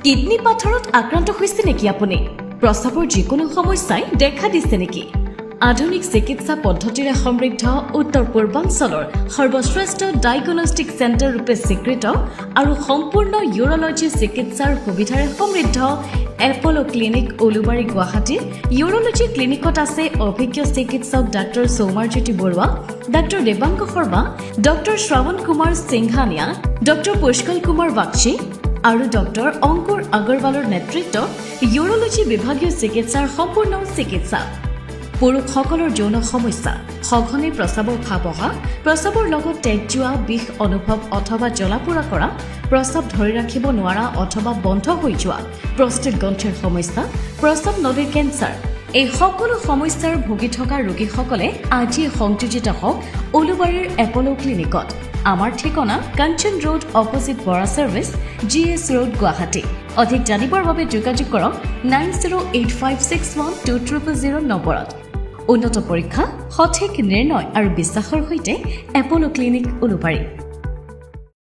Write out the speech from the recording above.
Kidney পাথৰত আক্ৰান্ত হৈছে নেকি আপুনি? প্ৰস্ৰাৱৰ যিকোনো সমস্যাই দেখা দিছে নেকি? আধুনিক চিকিৎসা পদ্ধতিৰে সমৃদ্ধ উত্তৰ পূৰ্বাঞ্চলৰ সৰ্বশ্ৰেষ্ঠ ডায়াগনষ্টিক চেণ্টাৰ ৰূপে স্বীকৃত আৰু সম্পূৰ্ণ ইউৰলজি চিকিৎসাৰ সুবিধাৰে সমৃদ্ধ এপলো ক্লিনিক উলুবাৰী গুৱাহাটীৰ ইউৰলজি ক্লিনিকত আছে অভিজ্ঞ চিকিৎসক doctor Saumarjyoti Barua, doctor Devang Sharma, doctor Shravan Kumar Singhania, doctor Pushkal Kumar Bagchi আৰু ডাক্তৰ অংকুৰ আগৰৱালৰ নেতৃত্বত ইউৰলজি বিভাগীয় চিকিৎসাৰ সম্পূৰ্ণ চিকিৎসা। পুৰুষসকলৰ যৌন সমস্যা, সঘনে প্ৰস্ৰাৱৰ ভাৱ অহা, প্ৰস্ৰাৱৰ লগত তেজ যোৱা, বিষ অনুভৱ অথবা জ্বলা-পোৰা কৰা, প্ৰস্ৰাৱ ধৰি ৰাখিব নোৱাৰা অথবা বন্ধ হৈ যোৱা, প্ৰস্টেট গ্ৰন্থিৰ সমস্যা, প্ৰস্ৰাৱ নলীৰ কেঞ্চাৰ, এই সকলো সমস্যাৰ ভুগি থকা ৰোগীসকলে আজি সংযোজিত হওক উলুবাৰীৰ এপলো ক্লিনিকত। আমাৰ ঠিকনা Kanchan road opposite Bora service, GS road, Guwahati. অধিক জানিবৰ বাবে যোগাযোগ কৰক 9085612000 নম্বৰত। উন্নত পৰীক্ষা, সঠিক নিৰ্ণয় আৰু বিশ্বাসৰ সৈতে এপলো ক্লিনিক উলুবাৰী।